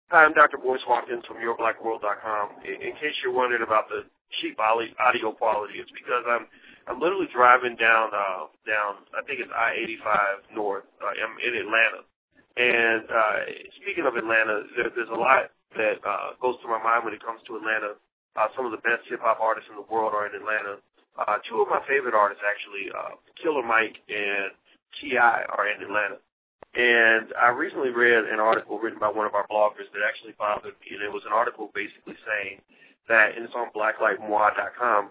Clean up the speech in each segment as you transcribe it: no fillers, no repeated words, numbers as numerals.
Hi, I'm Dr. Boyce Watkins from YourBlackWorld.com. In case you're wondering about the cheap audio quality, it's because I'm literally driving down I think it's I-85 North. I'm in Atlanta. And speaking of Atlanta, there's a lot that goes through my mind when it comes to Atlanta. Some of the best hip-hop artists in the world are in Atlanta. Two of my favorite artists, actually, Killer Mike and T.I. are in Atlanta. And I recently read an article written by one of our bloggers that actually bothered me, and it was an article basically saying that, and it's on blacklightmoi.com,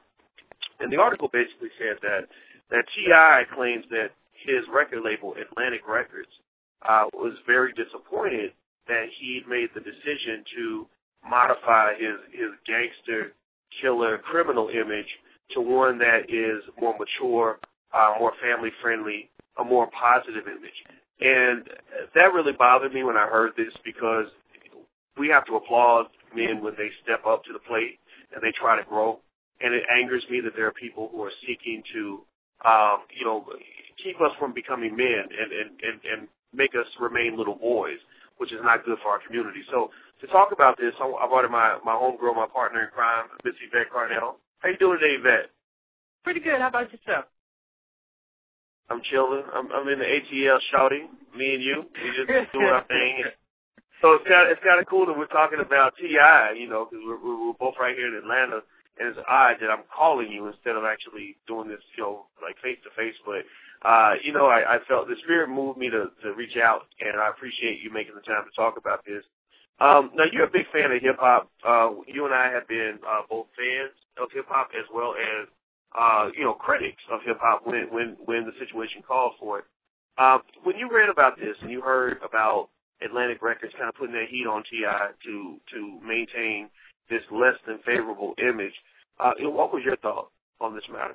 and the article basically said that T.I. claims that his record label, Atlantic Records, was very disappointed that he made the decision to modify his gangster, killer, criminal image to one that is more mature, more family-friendly, a more positive image. And that really bothered me when I heard this, because we have to applaud men when they step up to the plate and they try to grow. And it angers me that there are people who are seeking to, keep us from becoming men and make us remain little boys, which is not good for our community. So to talk about this, I brought in my homegirl, my partner in crime, Miss Yvette Carnell. How you doing today, Yvette? Pretty good. How about yourself? I'm chilling. I'm in the ATL shouting, me and you. We just doing our thing. So it's kind of cool that we're talking about T.I., because we're both right here in Atlanta, and it's odd that I'm calling you instead of actually doing this, like face-to-face. But, I felt the spirit moved me to reach out, and I appreciate you making the time to talk about this. Now, you're a big fan of hip-hop. You and I have been both fans of hip-hop as well as critics of hip-hop when the situation called for it. When you read about this and you heard about Atlantic Records kind of putting their heat on T.I. to maintain this less than favorable image, what was your thought on this matter?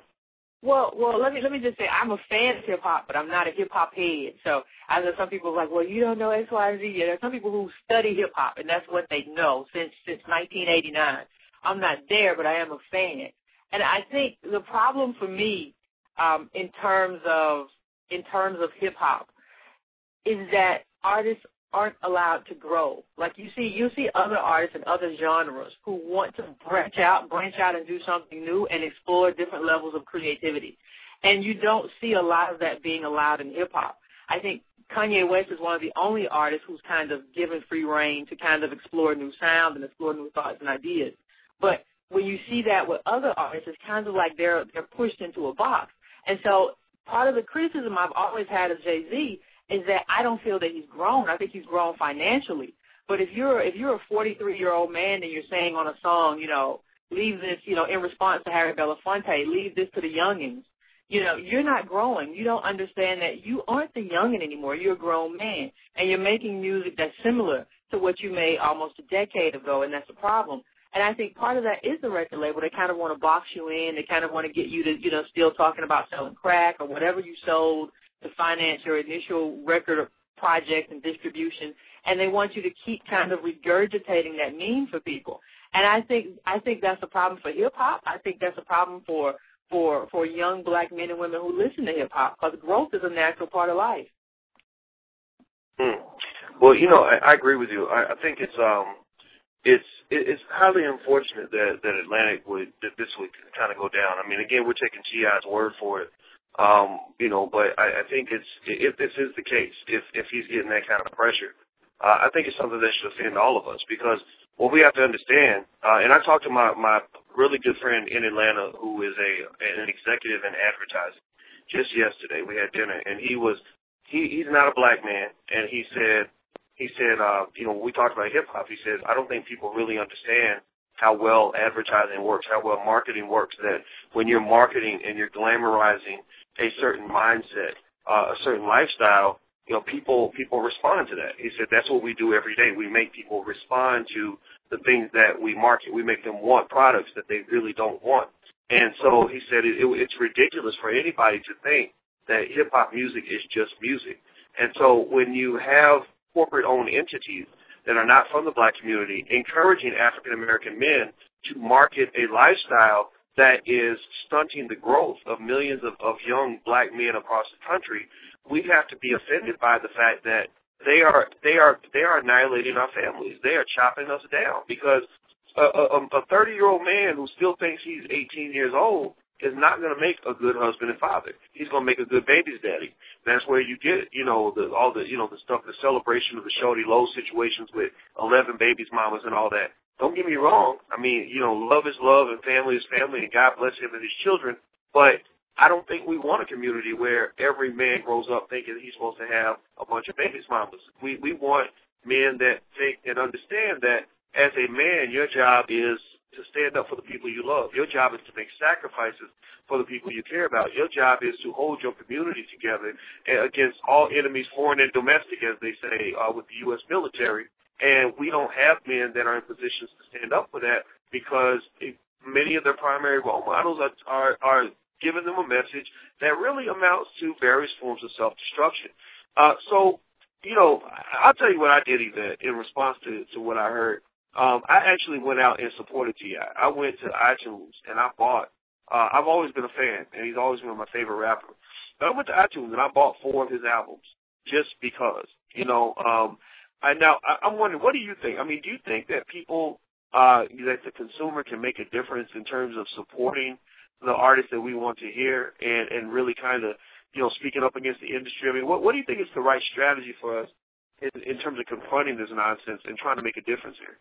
Well, let me just say I'm a fan of hip-hop, but I'm not a hip-hop head. So I know some people are like, well, you don't know X, Y, Z. Yeah, there are some people who study hip-hop, and that's what they know since 1989. I'm not there, but I am a fan. And I think the problem for me, in terms of hip-hop, is that artists aren't allowed to grow. Like you see other artists in other genres who want to branch out and do something new and explore different levels of creativity. And you don't see a lot of that being allowed in hip-hop. I think Kanye West is one of the only artists who's kind of given free rein to kind of explore new sound and explore new thoughts and ideas. But when you see that with other artists, it's kind of like they're pushed into a box. And so part of the criticism I've always had of Jay-Z is that I don't feel that he's grown. I think he's grown financially. But if you're a 43-year-old man and you're saying on a song, leave this, in response to Harry Belafonte, leave this to the youngins, you're not growing. You don't understand that you aren't the youngin anymore. You're a grown man, and you're making music that's similar to what you made almost a decade ago, and that's a problem. And I think part of that is the record label. They kind of want to box you in. They kind of want to get you to, still talking about selling crack or whatever you sold to finance your initial record project and distribution. And they want you to keep kind of regurgitating that meme for people. And I think that's a problem for hip-hop. I think that's a problem for young black men and women who listen to hip-hop, because growth is a natural part of life. Well, I agree with you. I think it's highly unfortunate that this would kind of go down. I mean, again, we're taking T.I.'s word for it, but I think if this is the case, if he's getting that kind of pressure, I think it's something that should offend all of us, because what we have to understand, and I talked to my really good friend in Atlanta who is an executive in advertising just yesterday. We had dinner, and he's not a black man, and he said, when we talked about hip-hop, he says, I don't think people really understand how well advertising works, how well marketing works, that when you're marketing and you're glamorizing a certain mindset, a certain lifestyle, people respond to that. He said, that's what we do every day. We make people respond to the things that we market. We make them want products that they really don't want. And so he said it's ridiculous for anybody to think that hip-hop music is just music. And so when you have corporate-owned entities that are not from the black community encouraging African-American men to market a lifestyle that is stunting the growth of millions of young black men across the country, we have to be offended by the fact that they are annihilating our families. They are chopping us down because a 30-year-old man who still thinks he's 18 years old is not going to make a good husband and father. He's going to make a good baby's daddy. That's where you get, all the stuff, the celebration of the Shorty Low situations with 11 babies, mamas, and all that. Don't get me wrong. I mean, love is love and family is family, and God bless him and his children. But I don't think we want a community where every man grows up thinking he's supposed to have a bunch of babies, mamas. We want men that think and understand that as a man, your job is to stand up for the people you love. Your job is to make sacrifices for the people you care about. Your job is to hold your community together against all enemies, foreign and domestic, as they say, with the U.S. military. And we don't have men that are in positions to stand up for that because many of their primary role models are giving them a message that really amounts to various forms of self-destruction. So, I'll tell you what I did, Yvette, in response to what I heard. I actually went out and supported T.I. I went to iTunes and I bought, I've always been a fan, and he's always been my favorite rapper. But I went to iTunes and I bought 4 of his albums just because, I'm wondering, what do you think? I mean, do you think that people, that the consumer can make a difference in terms of supporting the artists that we want to hear and really kind of, speaking up against the industry? I mean, what do you think is the right strategy for us in terms of confronting this nonsense and trying to make a difference here?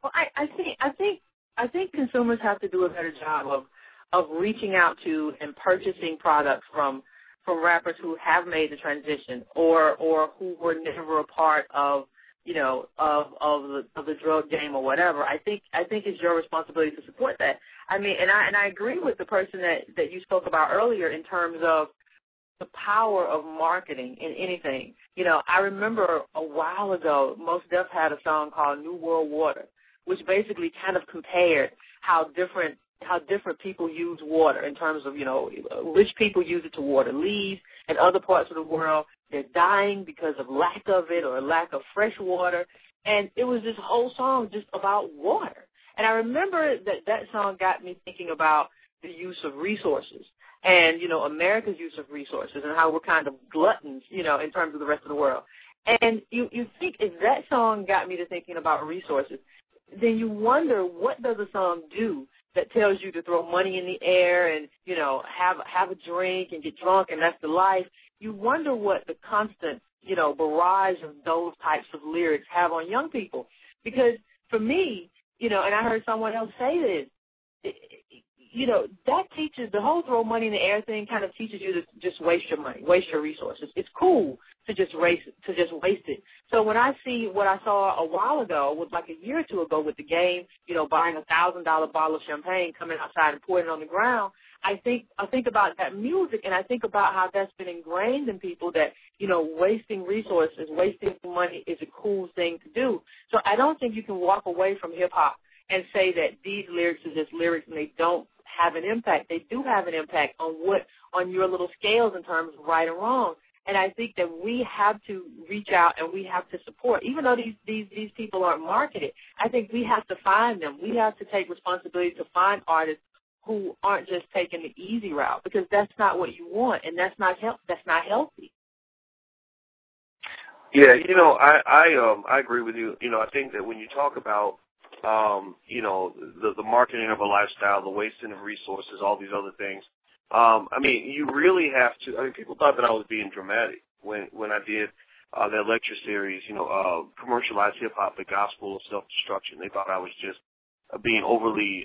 Well, I think consumers have to do a better job of reaching out to and purchasing products from rappers who have made the transition or who were never a part of the drug game or whatever. I think it's your responsibility to support that. I mean, and I agree with the person that you spoke about earlier in terms of the power of marketing in anything. I remember a while ago, Mos Def had a song called New World Water, which basically kind of compared how different people use water in terms of, rich people use it to water leaves, and other parts of the world, they're dying because of lack of it or lack of fresh water. And it was this whole song just about water. And I remember that song got me thinking about the use of resources and, America's use of resources and how we're kind of gluttons, in terms of the rest of the world. And you think if that song got me to thinking about resources, then you wonder, what does a song do that tells you to throw money in the air and, have a drink and get drunk and that's the life? You wonder what the constant, barrage of those types of lyrics have on young people. Because for me, and I heard someone else say this, that teaches, the whole throw money in the air thing kind of teaches you to just waste your money, waste your resources. It's cool to just waste it. So when I see what I saw a while ago, was like a year or two ago with the game, buying $1,000 bottle of champagne, coming outside and pouring it on the ground, I think about that music, and I think about how that's been ingrained in people that, wasting resources, wasting money is a cool thing to do. So I don't think you can walk away from hip-hop and say that these lyrics are just lyrics and they don't have an impact. They do have an impact on your little scales in terms of right and wrong. And I think that we have to reach out and we have to support. Even though these people aren't marketed, I think we have to find them. We have to take responsibility to find artists who aren't just taking the easy route, because that's not what you want, and that's not healthy. Yeah, I agree with you. I think that when you talk about the marketing of a lifestyle, the wasting of resources, all these other things, you really have to. People thought that I was being dramatic when I did that lecture series, commercialized hip-hop, the gospel of self-destruction. They thought I was just being overly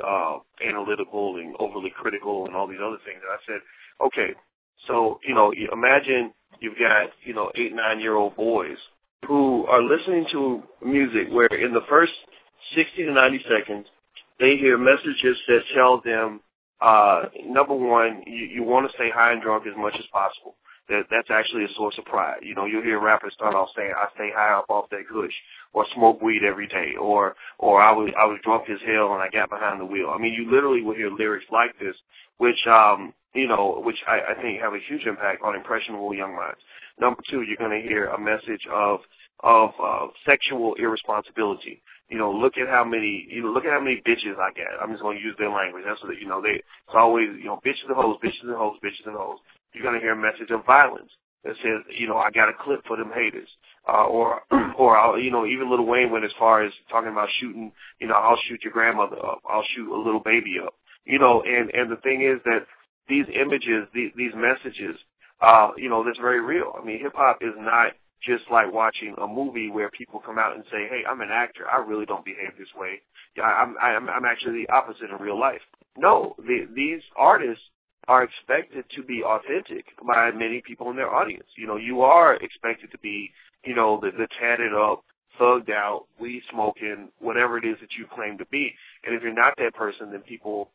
analytical and overly critical and all these other things. And I said, okay, so, imagine you've got, 8, 9-year-old boys who are listening to music where in the first 60 to 90 seconds, they hear messages that tell them, number one, you want to stay high and drunk as much as possible. That's actually a source of pride. You'll hear rappers start off saying, I stay high up off that kush, or smoke weed every day, or I was drunk as hell and I got behind the wheel. You literally will hear lyrics like this, which I think have a huge impact on impressionable young minds. Number two, you're going to hear a message of sexual irresponsibility. Look at how many bitches I got. I'm just going to use their language. That's what it's always, bitches and hoes, bitches and hoes, bitches and hoes. You're going to hear a message of violence that says, I got a clip for them haters. or even Lil Wayne went as far as talking about shooting, I'll shoot your grandmother up, I'll shoot a little baby up, and the thing is that these images, these messages, that's very real. I mean, hip hop is not just like watching a movie where people come out and say, hey, I'm an actor, I really don't behave this way. I'm actually the opposite in real life. No, these artists are expected to be authentic by many people in their audience. You are expected to be, the tatted up, thugged out, weed smoking, whatever it is that you claim to be. And if you're not that person, then people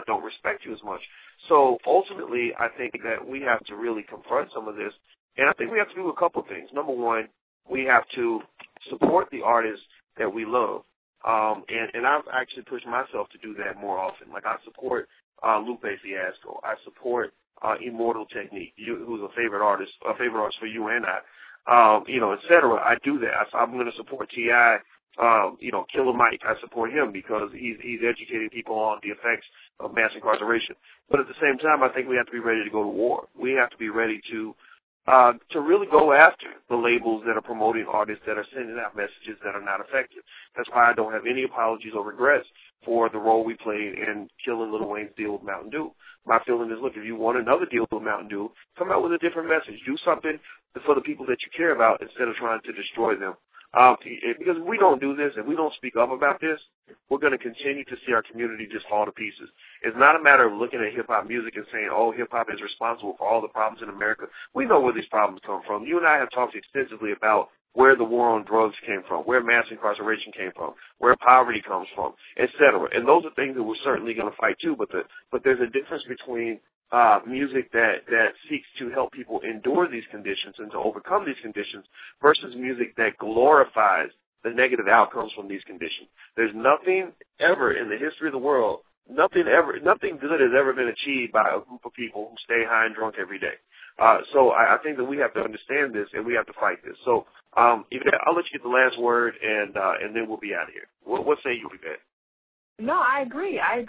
don't respect you as much. So ultimately, I think that we have to really confront some of this. And I think we have to do a couple of things. Number one, we have to support the artists that we love. And I've actually pushed myself to do that more often. Like I support Lupe Fiasco. I support Immortal Technique, who's a favorite artist for you and I, et cetera. I do that. I'm going to support T.I., Killer Mike. I support him because he's educating people on the effects of mass incarceration. But at the same time, I think we have to be ready to go to war. We have to be ready to really go after the labels that are promoting artists that are sending out messages that are not effective. That's why I don't have any apologies or regrets for the role we played in killing Lil Wayne's deal with Mountain Dew. My feeling is, look, if you want another deal with Mountain Dew, come out with a different message. Do something for the people that you care about instead of trying to destroy them. Because if we don't do this, if we don't speak up about this, we're going to continue to see our community just fall to pieces. It's not a matter of looking at hip-hop music and saying, oh, hip-hop is responsible for all the problems in America. We know where these problems come from. You and I have talked extensively about where the war on drugs came from, where mass incarceration came from, where poverty comes from, et cetera. And those are things that we're certainly going to fight too, but there's a difference between music that seeks to help people endure these conditions and to overcome these conditions versus music that glorifies the negative outcomes from these conditions. There's nothing ever in the history of the world, nothing good has ever been achieved by a group of people who stay high and drunk every day. So I think that we have to understand this and we have to fight this. So, Yvette, I'll let you get the last word and then we'll be out of here. What say you, Yvette? No, I agree. I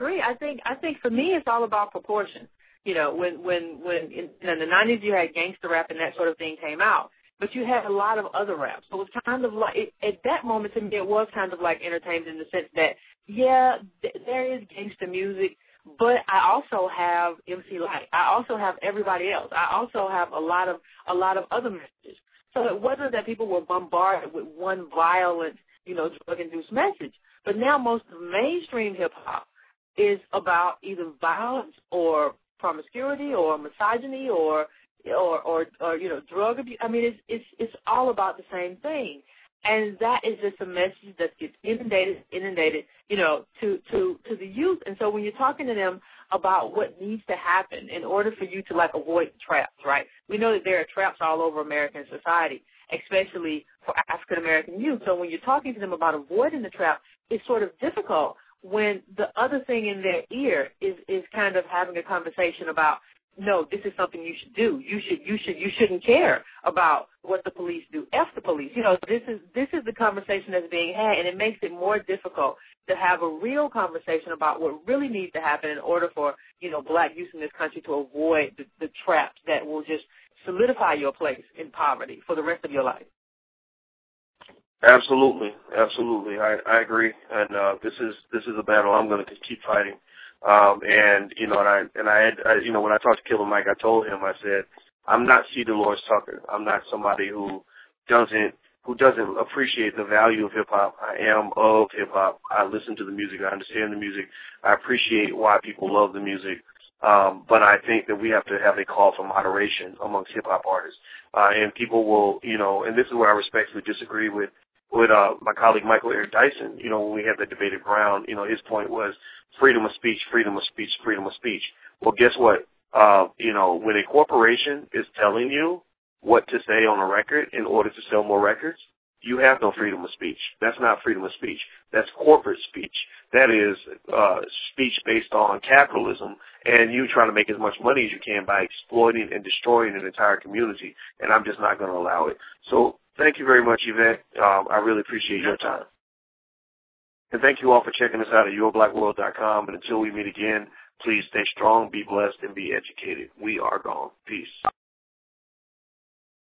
think for me it's all about proportion. When in the 90s you had gangster rap and that sort of thing came out, but you had a lot of other rap. So it was kind of like, at that moment to me, it was kind of like entertainment in the sense that, yeah, there is gangster music, but I also have MC Light. I also have everybody else. I also have a lot of other messages. So it wasn't that people were bombarded with one violent, drug-induced message. But now most of mainstream hip-hop is about either violence or promiscuity or misogyny or drug abuse. I mean, it's all about the same thing, and that is just a message that gets inundated, to the youth. And so when you're talking to them about what needs to happen in order for you to avoid traps, right? We know that there are traps all over American society, especially for African American youth. So when you're talking to them about avoiding the trap, it's sort of difficult when the other thing in their ear is kind of having a conversation about, no, this is something you should do. You shouldn't care about what the police do. F the police. This is the conversation that's being had, and it makes it more difficult to have a real conversation about what really needs to happen in order for, black youth in this country to avoid the traps that will just solidify your place in poverty for the rest of your life. Absolutely. I agree, and this is a battle I'm going to keep fighting. When I talked to Killer Mike, I told him, I said, I'm not C. Dolores Tucker. I'm not somebody who doesn't appreciate the value of hip hop. I am of hip hop. I listen to the music. I understand the music. I appreciate why people love the music. But I think that we have to have a call for moderation amongst hip hop artists. And people will, and this is where I respectfully disagree with my colleague Michael Eric Dyson. When we had the debate at Brown, his point was freedom of speech, freedom of speech, freedom of speech. Well, guess what? When a corporation is telling you what to say on a record in order to sell more records, you have no freedom of speech. That's not freedom of speech. That's corporate speech. That is speech based on capitalism and you trying to make as much money as you can by exploiting and destroying an entire community, and I'm just not going to allow it. So thank you very much, Yvette. I really appreciate your time. And thank you all for checking us out at yourblackworld.com. And until we meet again, please stay strong, be blessed, and be educated. We are gone. Peace.